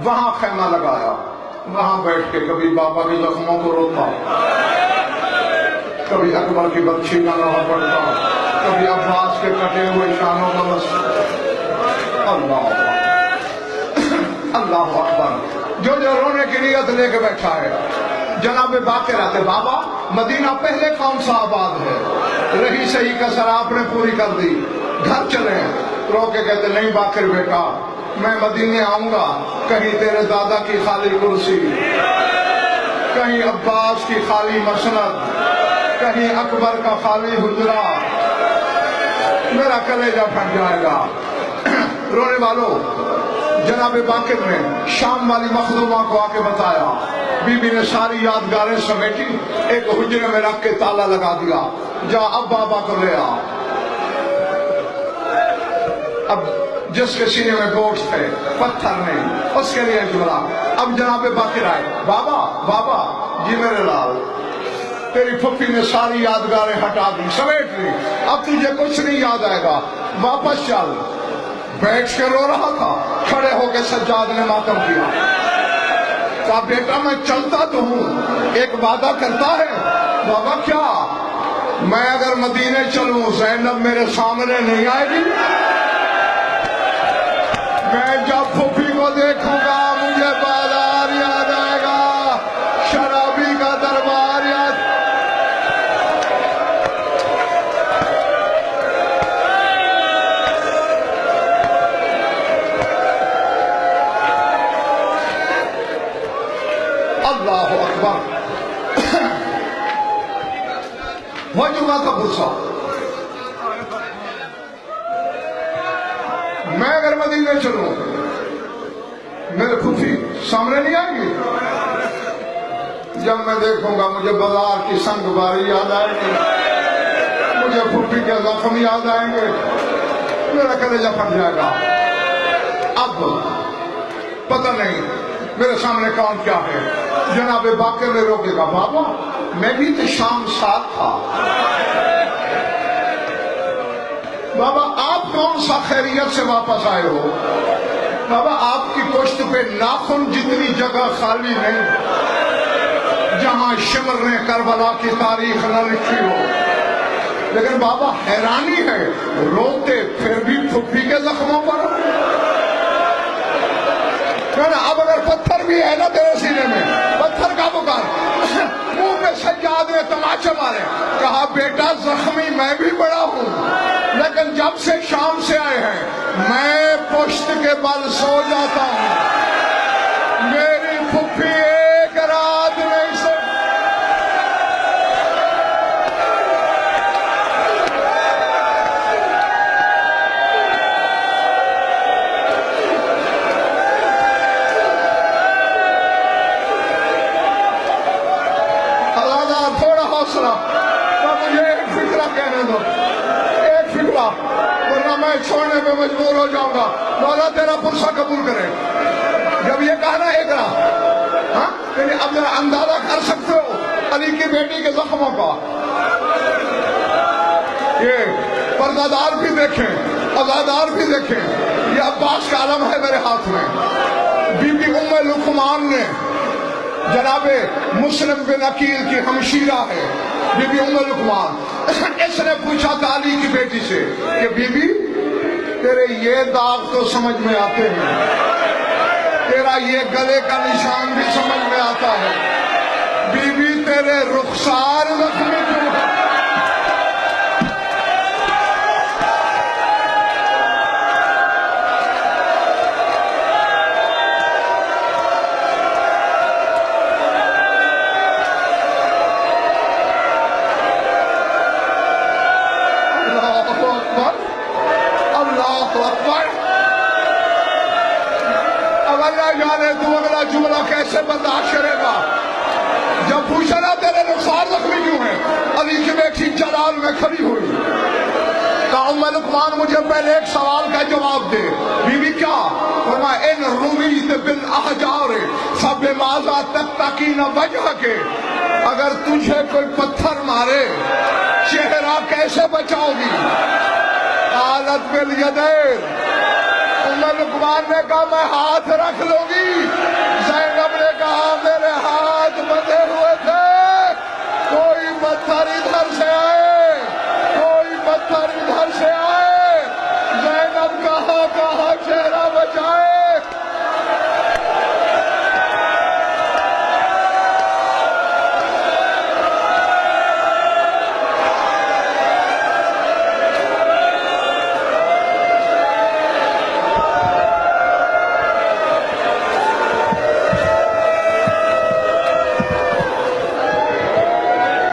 وہاں خیمہ لگایا، وہاں بیٹھ کے کبھی بابا کے زخموں کو روتا، کبھی اکبر کی بچی کا نوحہ پڑھتا، کبھی عباس کے کٹے ہوئے شانوں کا بس۔ اللہ اللہ اکبر، جو رونے کی نیت لے کے بیٹھا ہے۔ جناب باقر آتے، بابا مدینہ پہلے کون سا آباد ہے؟ رہی صحیح کسر آپ نے پوری کر دی، گھر چلیں۔ رو کے کہتے نہیں باقر بیٹا، میں مدینے آؤں گا، کہیں تیرے دادا کی خالی کرسی، کہیں عباس کی خالی مسند، کہیں اکبر کا خالی حجرہ، میرا کلیجہ پھٹ جائے گا۔ رونے والوں، جناب باقر نے شام والی مخدومہ کو آ کے بتایا، بی بی نے ساری یادگاریں سمیٹی، ایک حجرے میں رکھ کے تالا لگا دیا، جا اب بابا کو لے آ۔ اب جس کے سینے میں گوشت ہے، پتھر نہیں، اس کے لیے جملہ۔ اب جناب باقر آئے، بابا بابا جی میرے لال، تیری پھپھی نے ساری یادگاریں ہٹا دی، سمیٹ لی، اب تجھے کچھ نہیں یاد آئے گا، واپس چل۔ بیٹھ کے رو رہا تھا، کھڑے ہو کے سجاد نے ماتم کیا، کہا بیٹا میں چلتا تو ہوں، ایک وعدہ کرتا ہے؟ بابا کیا؟ میں اگر مدینے چلوں زینب میرے سامنے نہیں آئے گی؟ میں جب پھوپھی کو دیکھوں گا مجھے بازار یاد آئے گا، شرابی کا دربار یاد۔ اللہ اکبر، ہو چکا تھا غصہ۔ میں اگر مدینے چلوں میرے پھوپھی سامنے نہیں آئیں گی؟ جب میں دیکھوں گا مجھے بازار کی سنگ باری یاد آئے گی، مجھے پھوپھی کے زخم یاد آئیں گے، میرا کلیجہ پھٹ جائے گا۔ اب پتہ نہیں میرے سامنے کون کیا ہے۔ جناب باقر نے روکے گا، بابا میں بھی تو شام ساتھ تھا، بابا آپ کون سا خیریت سے واپس آئے ہو؟ بابا آپ کی پشت پہ ناخن جتنی جگہ خالی نہیں جہاں شمر نے کربلا کی تاریخ نہ لکھی ہو۔ لیکن بابا حیرانی ہے، روتے پھر بھی پھپھی کے زخموں پر۔ اب اگر پتھر بھی ہے نا تیرے سینے میں، پتھر کا پکار۔ منہ پہ سجاد نے تماچے مارے، کہا بیٹا زخمی میں بھی بڑا ہوں، لیکن جب سے شام سے آئے ہیں میں پشت کے بل سو جاتا ہوں، میری پھپھی ایک رات نہیں سو۔ مجھے ایک فکرہ کہنے دو، ایک فکرہ، ورنہ میں چھوڑنے پہ مجبور ہو جاؤں گا۔ مولا تیرا پرسہ قبول کرے۔ جب یہ کہنا ایک رہا، ہاں یعنی اب ذرا اندازہ کر سکتے ہو علی کی بیٹی کے زخموں کا۔ یہ پردہ بھی دیکھیں، عزادار بھی دیکھیں، یہ عباس کا علم ہے میرے ہاتھ میں۔ بی بی ام لقمان نے، جناب مسلم بن عقیل کی ہمشیرہ ہے بی بی ام لقمان، اس نے پوچھا تھا علی کی بیٹی سے کہ بی بی تیرے یہ داغ تو سمجھ میں آتے ہیں، تیرا یہ گلے کا نشان بھی سمجھ میں آتا ہے، بی بی تیرے رخسار زخمی کیوں ہے؟ تو اگلا جملہ کیسے برداشت کرے گا؟ جب پوچھا نا تیرے رخسار زخمی کیوں ہیں، علی کی بیٹی جلال میں کھڑی ہوئی، کہا ام لقمان مجھے پہلے ایک سوال کا جواب دے۔ بی بی کیا؟ فرمایا ان رمیت بالاحجار فبماذا تتقین وجہک، اگر تجھے کوئی پتھر مارے چہرہ کیسے بچاؤ گی؟ قالت بالیدین، ام لقمان نے کہا میں ہاتھ رکھ لوں گی۔